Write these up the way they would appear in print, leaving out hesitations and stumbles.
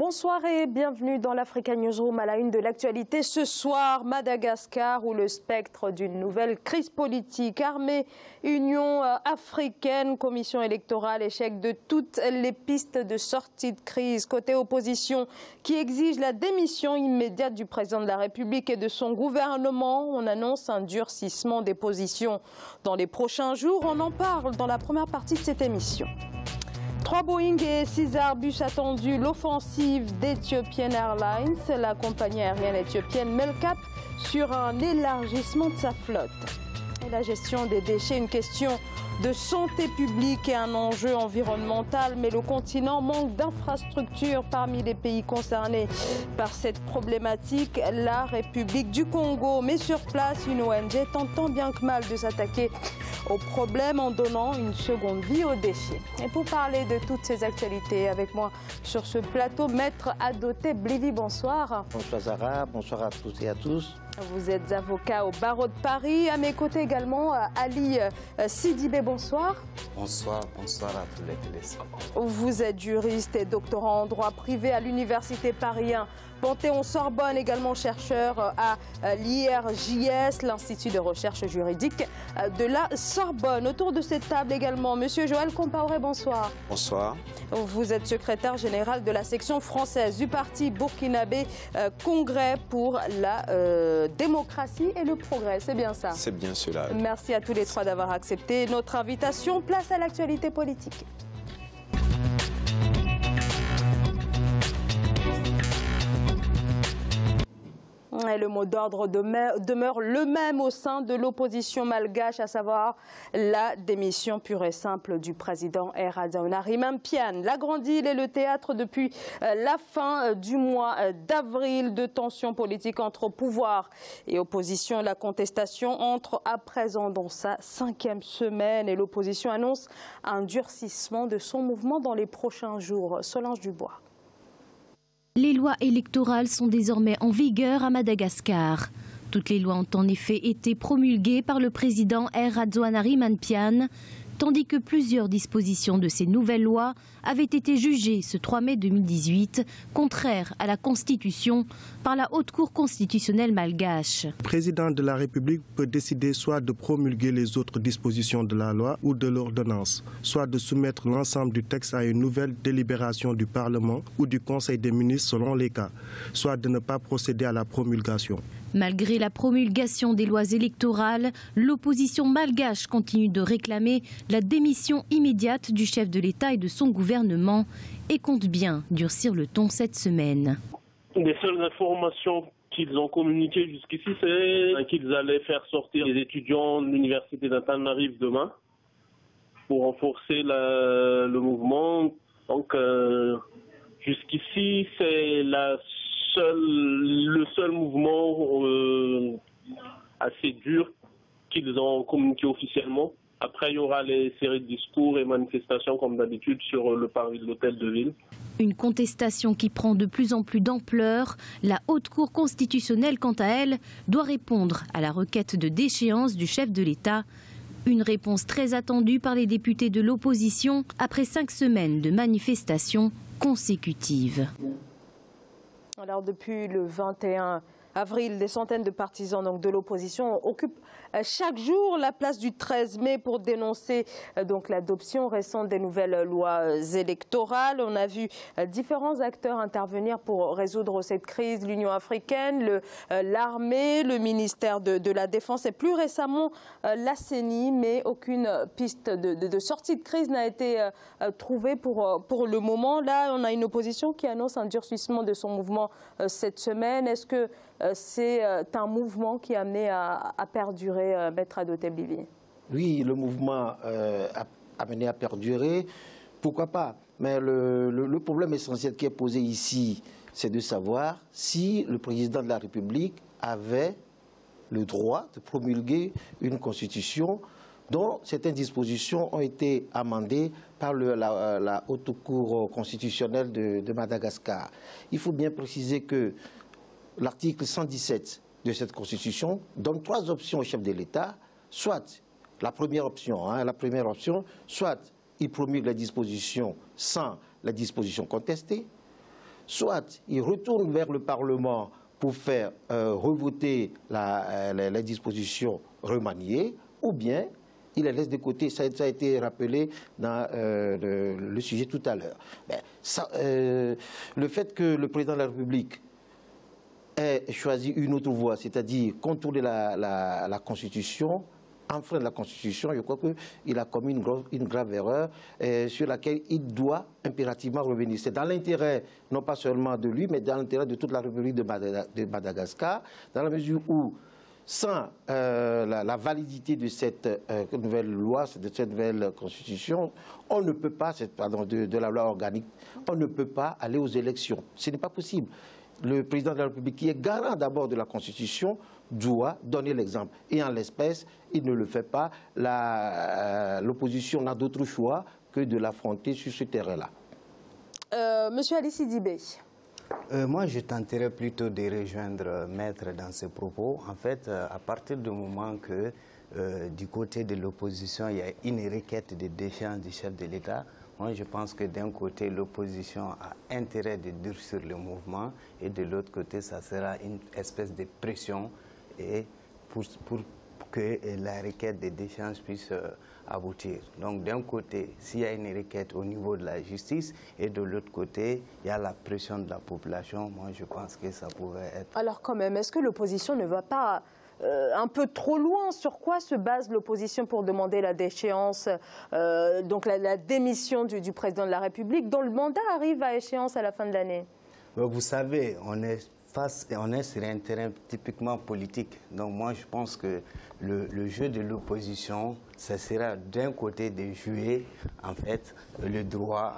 Bonsoir et bienvenue dans l'Africa Newsroom à la une de l'actualité. Ce soir, Madagascar où le spectre d'une nouvelle crise politique. Armée, Union africaine, commission électorale, échec de toutes les pistes de sortie de crise. Côté opposition qui exige la démission immédiate du président de la République et de son gouvernement, on annonce un durcissement des positions. Dans les prochains jours, on en parle dans la première partie de cette émission. 3 Boeing et 6 Airbus attendus, l'offensive d'Ethiopian Airlines. La compagnie aérienne éthiopienne met le cap sur un élargissement de sa flotte. Et la gestion des déchets, une question de santé publique et un enjeu environnemental. Mais le continent manque d'infrastructures parmi les pays concernés par cette problématique. La République du Congo met sur place une ONG tentant bien que mal de s'attaquer au problème en donnant une seconde vie aux déchets. Et pour parler de toutes ces actualités, avec moi sur ce plateau, Maître Adoté Blivi, bonsoir. Bonsoir Zara, bonsoir à tous et à tous. Vous êtes avocat au barreau de Paris. À mes côtés également, Ali Sidibé, bonsoir. Bonsoir, bonsoir à tous les téléspectateurs. Vous êtes juriste et doctorant en droit privé à l'université Paris 1 Panthéon-Sorbonne, également chercheur à l'IRJS, l'Institut de recherche juridique de la Sorbonne. Autour de cette table également, Monsieur Joël Compaoré, bonsoir. Bonsoir. Vous êtes secrétaire général de la section française du parti burkinabé Congrès pour la démocratie et le progrès. C'est bien ça? C'est bien cela. Merci à tous les trois d'avoir accepté notre invitation. Place à l'actualité politique. Et le mot d'ordre demeure le même au sein de l'opposition malgache, à savoir la démission pure et simple du président Radzaonari Mampiane. La Grande Île est le théâtre depuis la fin du mois d'avril de tensions politiques entre pouvoir et opposition. La contestation entre à présent dans sa 5e semaine et l'opposition annonce un durcissement de son mouvement dans les prochains jours. Solange Dubois. Les lois électorales sont désormais en vigueur à Madagascar. Toutes les lois ont en effet été promulguées par le président Radzaonari Mampiane, tandis que plusieurs dispositions de ces nouvelles lois avaient été jugées ce 3 mai 2018 contraires à la Constitution par la Haute Cour constitutionnelle malgache. Le président de la République peut décider soit de promulguer les autres dispositions de la loi ou de l'ordonnance, soit de soumettre l'ensemble du texte à une nouvelle délibération du Parlement ou du Conseil des ministres selon les cas, soit de ne pas procéder à la promulgation. Malgré la promulgation des lois électorales, l'opposition malgache continue de réclamer la démission immédiate du chef de l'État et de son gouvernement et compte bien durcir le ton cette semaine. Les seules informations qu'ils ont communiquées jusqu'ici, c'est qu'ils allaient faire sortir les étudiants de l'université d'Antananarive demain pour renforcer le mouvement. Donc jusqu'ici, c'est le seul mouvement assez dur qu'ils ont communiqué officiellement. Après, il y aura les séries de discours et manifestations comme d'habitude sur le parvis de l'hôtel de ville. Une contestation qui prend de plus en plus d'ampleur. La Haute Cour constitutionnelle, quant à elle, doit répondre à la requête de déchéance du chef de l'État. Une réponse très attendue par les députés de l'opposition après 5 semaines de manifestations consécutives. Alors depuis le 21 avril, des centaines de partisans de l'opposition occupent chaque jour la place du 13 mai pour dénoncer l'adoption récente des nouvelles lois électorales. On a vu différents acteurs intervenir pour résoudre cette crise, l'Union africaine, l'armée, le ministère de la Défense et plus récemment la CENI, mais aucune piste de sortie de crise n'a été trouvée pour le moment. Là, on a une opposition qui annonce un durcissement de son mouvement cette semaine. Est-ce que c'est un mouvement qui est amené à perdurer, Maître Adoté Blivi? Oui, le mouvement amené à perdurer, pourquoi pas. Mais le problème essentiel qui est posé ici, c'est de savoir si le président de la République avait le droit de promulguer une constitution dont certaines dispositions ont été amendées par la Haute Cour constitutionnelle de Madagascar. Il faut bien préciser que l'article 117 de cette Constitution donne 3 options au chef de l'État. Soit, la première option, soit il promulgue la disposition sans la disposition contestée, soit il retourne vers le Parlement pour faire revoter les dispositions remaniées, ou bien il les laisse de côté. Ça a été rappelé dans le sujet tout à l'heure. Le fait que le président de la République ait choisi une autre voie, c'est-à-dire contourner la Constitution, enfreindre la Constitution, je crois qu'il a commis une grave erreur sur laquelle il doit impérativement revenir. C'est dans l'intérêt, non pas seulement de lui, mais dans l'intérêt de toute la République de Madagascar, dans la mesure où, sans la validité de cette nouvelle loi, de cette nouvelle Constitution, on ne peut pas, de la loi organique, on ne peut pas aller aux élections. Ce n'est pas possible. Le président de la République, qui est garant d'abord de la Constitution, doit donner l'exemple. Et en l'espèce, il ne le fait pas. L'opposition n'a d'autre choix que de l'affronter sur ce terrain-là. Monsieur Ali Sidibé. Moi, je tenterais plutôt de rejoindre Maître dans ses propos. En fait, à partir du moment que du côté de l'opposition, il y a une requête de déchéance du chef de l'État, moi, je pense que d'un côté, l'opposition a intérêt de durcir le mouvement et de l'autre côté, ça sera une espèce de pression et pour que la requête de déchéance puisse aboutir. Donc d'un côté, s'il y a une requête au niveau de la justice et de l'autre côté, il y a la pression de la population, moi je pense que ça pourrait être... Alors quand même, est-ce que l'opposition ne va pas un peu trop loin? Sur quoi se base l'opposition pour demander la déchéance, donc la démission du président de la République, dont le mandat arrive à échéance à la fin de l'année? Vous savez, on est sur un terrain typiquement politique. Donc moi, je pense que le jeu de l'opposition, ça sera d'un côté de jouer, en fait, le droit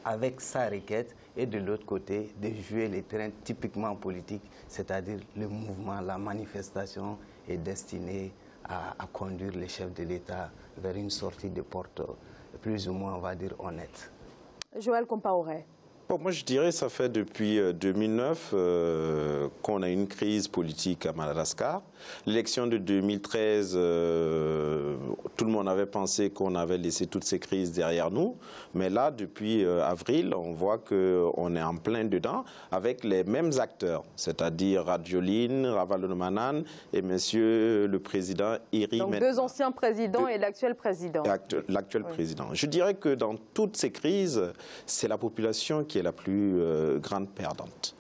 avec sa requête et de l'autre côté de jouer les terrains typiquement politiques, c'est-à-dire le mouvement, la manifestation est destinée à conduire les chefs de l'État vers une sortie de porte plus ou moins, on va dire, honnête. Joël Compaoré. Bon, moi, je dirais que ça fait depuis 2009 qu'on a une crise politique à Madagascar. L'élection de 2013, tout le monde avait pensé qu'on avait laissé toutes ces crises derrière nous. Mais là, depuis avril, on voit qu'on est en plein dedans avec les mêmes acteurs, c'est-à-dire Radjoline, Ravalomanana et monsieur le président Iri. Donc deux anciens présidents et l'actuel président. L'actuel président. Je dirais que dans toutes ces crises, c'est la population qui est la plus grande perdante.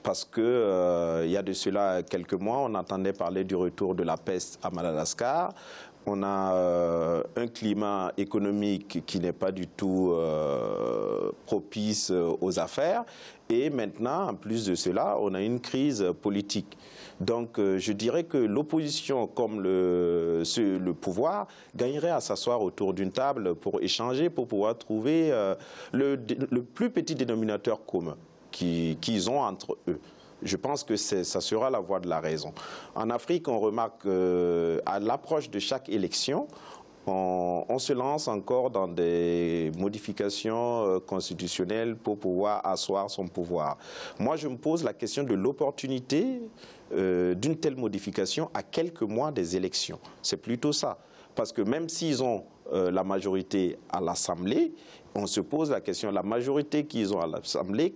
Parce que il y a de cela quelques mois, on entendait parler du retour de la peste à Madagascar. On a un climat économique qui n'est pas du tout propice aux affaires. Et maintenant, en plus de cela, on a une crise politique. Donc, je dirais que l'opposition, comme le pouvoir, gagnerait à s'asseoir autour d'une table pour échanger, pour pouvoir trouver le plus petit dénominateur commun qu'ils ont entre eux. Je pense que ça sera la voie de la raison. En Afrique, on remarque à l'approche de chaque élection, on se lance encore dans des modifications constitutionnelles pour pouvoir asseoir son pouvoir. Moi, je me pose la question de l'opportunité d'une telle modification à quelques mois des élections. C'est plutôt ça. Parce que même s'ils ont la majorité à l'Assemblée, on se pose la question, la majorité qu'ils ont à l'Assemblée,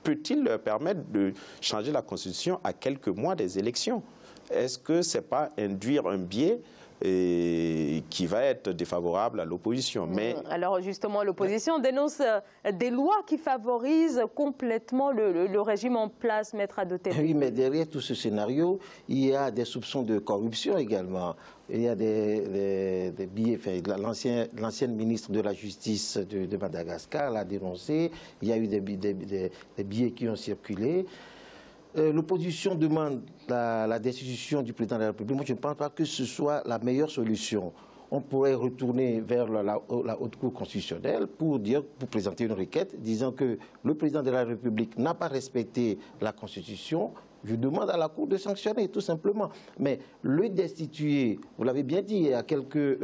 peut-il leur permettre de changer la Constitution à quelques mois des élections? Est-ce que ce n'est pas induire un biais qui va être défavorable à l'opposition? Alors justement, l'opposition dénonce des lois qui favorisent complètement le régime en place, Maître Adoté. Oui, mais derrière tout ce scénario, il y a des soupçons de corruption également. Il y a des billets, l'ancienne ministre de la Justice de Madagascar l'a dénoncé, il y a eu des billets qui ont circulé. L'opposition demande la destitution du président de la République. Moi, je ne pense pas que ce soit la meilleure solution. On pourrait retourner vers la Haute Cour constitutionnelle pour présenter une requête disant que le président de la République n'a pas respecté la Constitution. Je demande à la Cour de sanctionner, tout simplement. Mais le destituer, vous l'avez bien dit, à quelques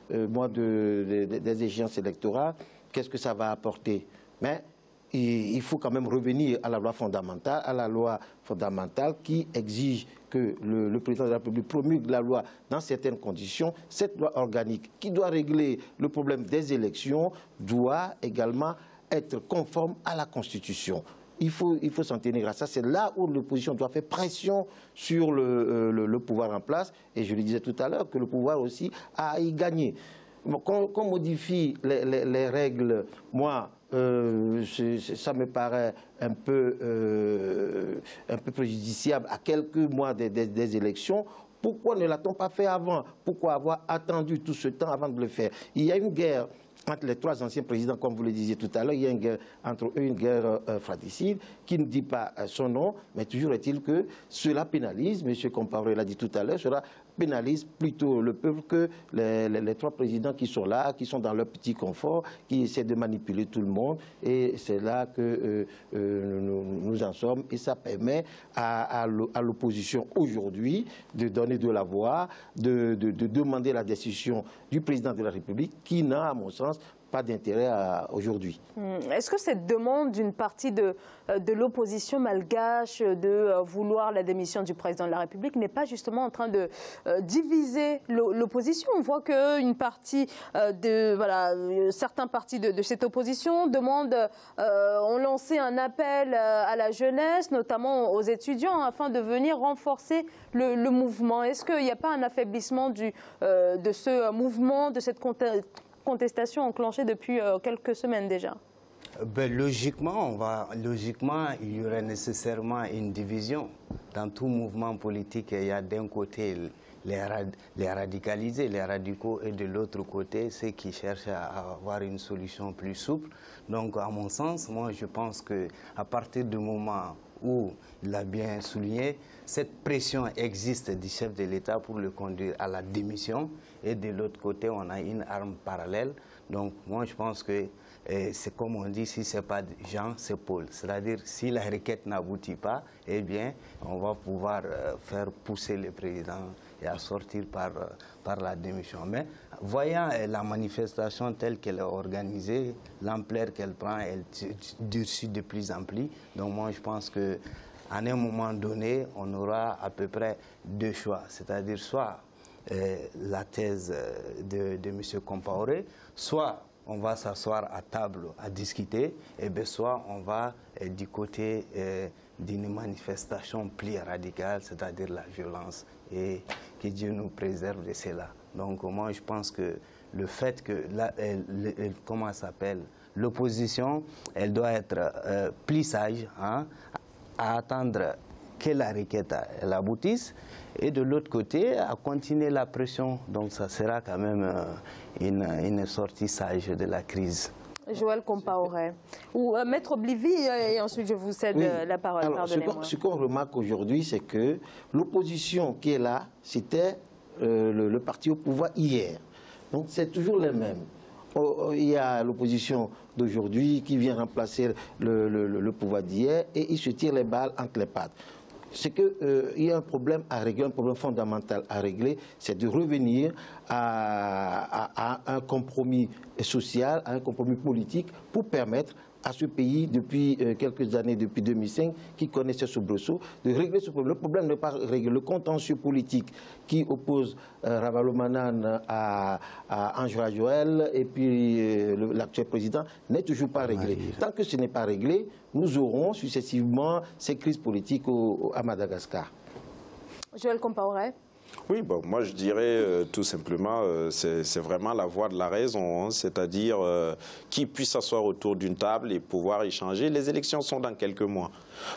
mois des échéances électorales, qu'est-ce que ça va apporter? Mais il faut quand même revenir à la loi fondamentale, qui exige que le président de la République promulgue la loi dans certaines conditions. Cette loi organique qui doit régler le problème des élections doit également être conforme à la Constitution. Il faut s'en tenir à ça. C'est là où l'opposition doit faire pression sur le pouvoir en place. Et je le disais tout à l'heure, que le pouvoir aussi a à y gagner. Qu'on modifie les règles, moi, ça me paraît un peu préjudiciable à quelques mois des élections. Pourquoi ne l'a-t-on pas fait avant? Pourquoi avoir attendu tout ce temps avant de le faire? Il y a une guerre entre les trois anciens présidents, comme vous le disiez tout à l'heure. Il y a une guerre entre eux, une guerre fratricide, qui ne dit pas son nom, mais toujours est-il que cela pénalise, M. Compaoré l'a dit tout à l'heure, cela pénalise plutôt le peuple que les trois présidents qui sont là, qui sont dans leur petit confort, qui essaient de manipuler tout le monde. Et c'est là que nous en sommes. Et ça permet à l'opposition aujourd'hui de donner de la voix, de demander la décision du président de la République, qui n'a, à mon sens, pas d'intérêt aujourd'hui. Est-ce que cette demande d'une partie de l'opposition malgache de vouloir la démission du président de la République n'est pas justement en train de diviser l'opposition? On voit qu'une partie certains partis de cette opposition ont lancé un appel à la jeunesse, notamment aux étudiants, afin de venir renforcer le mouvement. Est-ce qu'il n'y a pas un affaiblissement de ce mouvement, de cette contestation enclenchée depuis quelques semaines déjà? Logiquement, il y aurait nécessairement une division. Dans tout mouvement politique, il y a d'un côté les radicalisés, les radicaux, et de l'autre côté ceux qui cherchent à avoir une solution plus souple. Donc, à mon sens, moi je pense qu'à partir du moment où, il a bien souligné, cette pression existe du chef de l'État pour le conduire à la démission, et de l'autre côté, on a une arme parallèle. Donc moi je pense que c'est comme on dit, si ce n'est pas Jean, c'est Paul. C'est-à-dire, si la requête n'aboutit pas, eh bien, on va pouvoir faire pousser le président et à sortir par la démission. Mais voyant la manifestation telle qu'elle est organisée, l'ampleur qu'elle prend, elle durcit de plus en plus. Donc moi je pense que à un moment donné, on aura à peu près deux choix. C'est-à-dire soit la thèse de M. Compaoré, soit on va s'asseoir à table à discuter, et bien soit on va du côté d'une manifestation plus radicale, c'est-à-dire la violence, et que Dieu nous préserve de cela. Donc moi je pense que le fait que, comment ça s'appelle, l'opposition, elle doit être plus sage, hein, à attendre que la requête elle aboutisse, et de l'autre côté, à continuer la pression. Donc ça sera quand même une sortie sage de la crise. Joël Compaoré. Ou Maître Blivi, et ensuite je vous cède la parole. Alors, ce qu'on remarque aujourd'hui, c'est que l'opposition qui est là, c'était le parti au pouvoir hier. Donc c'est toujours les mêmes. Il y a l'opposition d'aujourd'hui qui vient remplacer le pouvoir d'hier, et ils se tirent les balles entre les pattes. C'est qu'il y a un problème à régler, un problème fondamental à régler, c'est de revenir à un compromis social, à un compromis politique pour permettre à ce pays, depuis quelques années, depuis 2005, qui connaissait soubresaut, de régler ce problème. Le problème n'est pas régler. Le contentieux politique qui oppose Ravalomanane à Anjoa Joël et puis l'actuel président n'est toujours pas réglé. Tant que ce n'est pas réglé, nous aurons successivement ces crises politiques à Madagascar. Joël Compaoré. Oui, bon, moi je dirais tout simplement, c'est vraiment la voie de la raison, hein, c'est-à-dire qui puisse s'asseoir autour d'une table et pouvoir échanger. Les élections sont dans quelques mois.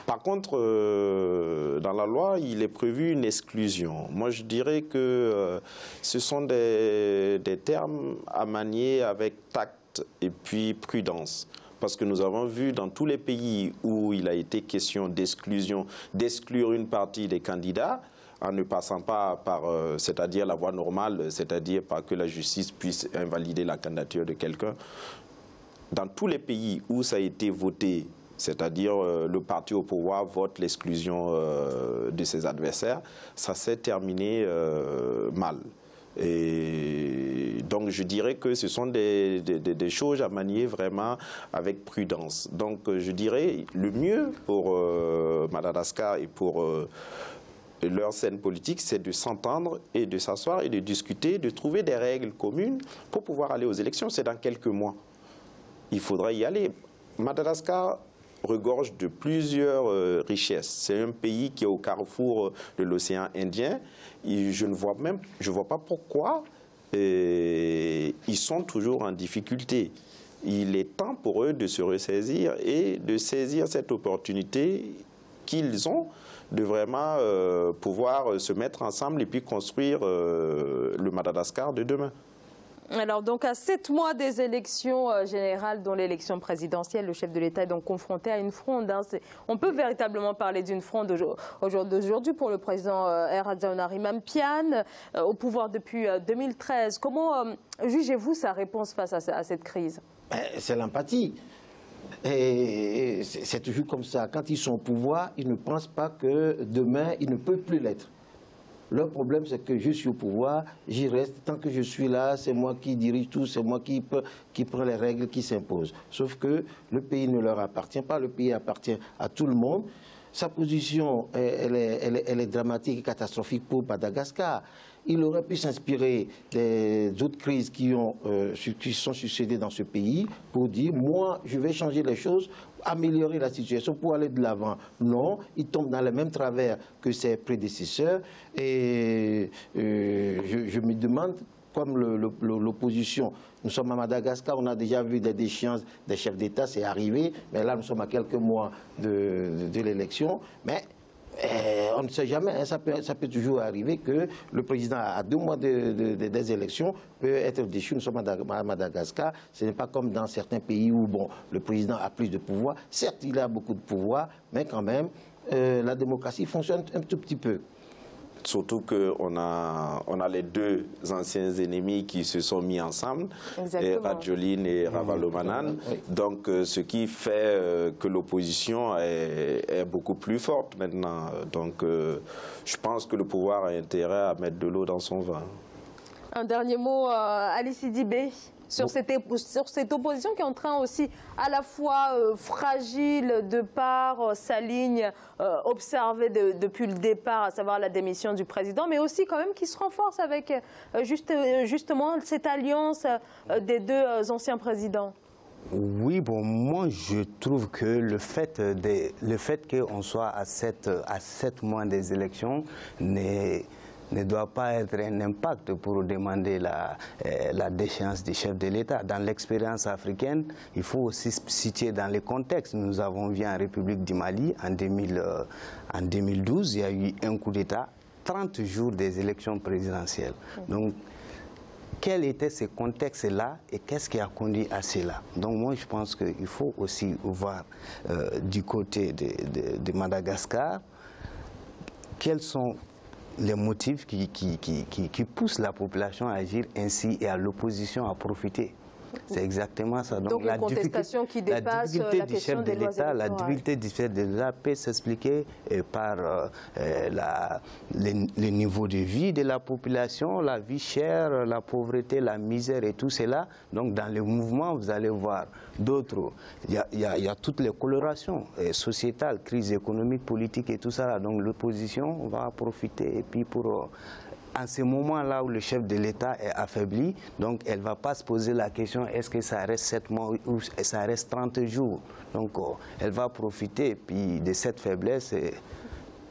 Par contre, dans la loi, il est prévu une exclusion. Moi je dirais que ce sont des termes à manier avec tact et puis prudence. Parce que nous avons vu dans tous les pays où il a été question d'exclusion, d'exclure une partie des candidats, en ne passant pas par, c'est-à-dire la voie normale, c'est-à-dire par que la justice puisse invalider la candidature de quelqu'un. Dans tous les pays où ça a été voté, c'est-à-dire le parti au pouvoir vote l'exclusion de ses adversaires, ça s'est terminé mal. Et donc je dirais que ce sont des choses à manier vraiment avec prudence. Donc je dirais le mieux pour Madagascar et pour leur scène politique, c'est de s'entendre et de s'asseoir et de discuter, de trouver des règles communes pour pouvoir aller aux élections. C'est dans quelques mois. Il faudra y aller. Madagascar regorge de plusieurs richesses. C'est un pays qui est au carrefour de l'océan Indien. Et je ne vois pas pourquoi ils sont toujours en difficulté. Il est temps pour eux de se ressaisir et de saisir cette opportunité qu'ils ont de vraiment pouvoir se mettre ensemble et puis construire le Madagascar de demain. Alors donc à 7 mois des élections générales, dont l'élection présidentielle, le chef de l'État est donc confronté à une fronde. Hein. On peut véritablement parler d'une fronde d'aujourd'hui pour le président R. Radzaonari Mampiane, au pouvoir depuis 2013. Comment jugez-vous sa réponse face à cette crise? C'est l'empathie. Et c'est toujours comme ça. Quand ils sont au pouvoir, ils ne pensent pas que demain, ils ne peuvent plus l'être. Leur problème, c'est que je suis au pouvoir, j'y reste. Tant que je suis là, c'est moi qui dirige tout, c'est moi qui prend les règles qui s'imposent. Sauf que le pays ne leur appartient pas, le pays appartient à tout le monde. Sa position, elle est dramatique et catastrophique pour Madagascar. Il aurait pu s'inspirer des autres crises qui sont succédées dans ce pays pour dire, moi, je vais changer les choses, améliorer la situation pour aller de l'avant. Non, il tombe dans les mêmes travers que ses prédécesseurs. Et je me demande, comme l'opposition, nous sommes à Madagascar, on a déjà vu des déchéances des chefs d'État, c'est arrivé, mais là nous sommes à quelques mois de l'élection. Mais on ne sait jamais, hein, ça peut toujours arriver que le président, à 2 mois des élections, peut être déchu. Nous sommes à Madagascar. Ce n'est pas comme dans certains pays où bon, le président a plus de pouvoir. Certes, il a beaucoup de pouvoir, mais quand même, la démocratie fonctionne un tout petit peu. Surtout qu'on a les deux anciens ennemis qui se sont mis ensemble, Rajoelina et Ravalomanana. Oui. Donc, ce qui fait que l'opposition est beaucoup plus forte maintenant. Donc, je pense que le pouvoir a intérêt à mettre de l'eau dans son vin. Un dernier mot, Ali Sidibé, sur cette opposition qui est en train aussi à la fois fragile de par sa ligne observée depuis le départ, à savoir la démission du président, mais aussi quand même qui se renforce avec justement cette alliance des deux anciens présidents. Oui, bon, moi je trouve que le fait qu'on soit à 7 mois des élections ne doit pas être un impact pour demander la déchéance du chef de l'État. Dans l'expérience africaine, il faut aussi se situer dans les contextes. Nous avons vu en République du Mali, en 2012, il y a eu un coup d'État, 30 jours des élections présidentielles. Donc, quels étaient ces contextes-là et qu'est-ce qui a conduit à cela? Donc moi, je pense qu'il faut aussi voir du côté de Madagascar quels sont les motifs qui poussent la population à agir ainsi et à l'opposition à profiter. C'est exactement ça. Donc la contestation qui dépasse la question des lois électorales. La difficulté du chef de l'État peut s'expliquer par le niveau de vie de la population, la vie chère, la pauvreté, la misère et tout cela. Donc dans le mouvement, vous allez voir d'autres. Il y a toutes les colorations sociétales, crise économique, politique et tout ça. Donc l'opposition va profiter et puis pour... En ce moment-là où le chef de l'État est affaibli, donc elle ne va pas se poser la question est-ce que ça reste 7 mois ou ça reste 30 jours. Donc elle va profiter puis de cette faiblesse.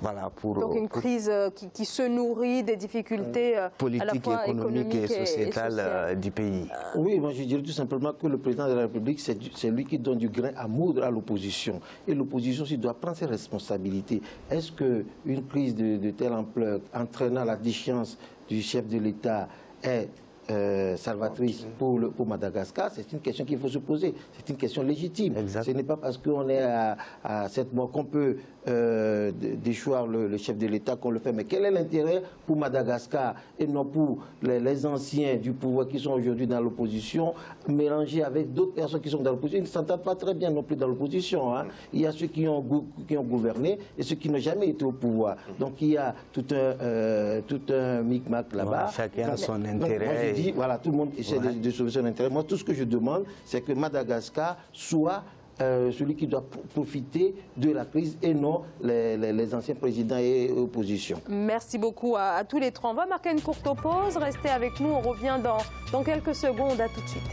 Voilà, donc une crise qui se nourrit des difficultés politiques, à la fois économiques et sociétales du pays. Oui, moi je dirais tout simplement que le président de la République, c'est lui qui donne du grain à moudre à l'opposition. Et l'opposition aussi doit prendre ses responsabilités. Est-ce qu'une crise de telle ampleur entraînant la déchéance du chef de l'État est salvatrice pour Madagascar? C'est une question qu'il faut se poser. C'est une question légitime. Exact. Ce n'est pas parce qu'on est à 7 mois qu'on peut déchoir le chef de l'État qu'on le fait. Mais quel est l'intérêt pour Madagascar et non pour les anciens du pouvoir qui sont aujourd'hui dans l'opposition, mélangés avec d'autres personnes qui sont dans l'opposition? Ils ne s'entendent pas très bien non plus dans l'opposition. Hein. Il y a ceux qui ont gouverné et ceux qui n'ont jamais été au pouvoir. Donc il y a tout un micmac là-bas. Chacun a son intérêt. Voilà, tout le monde essaie de sauver son intérêt. Moi, tout ce que je demande, c'est que Madagascar soit celui qui doit profiter de la crise et non les anciens présidents et opposition. Merci beaucoup à tous les trois. On va marquer une courte pause. Restez avec nous. On revient dans quelques secondes. À tout de suite.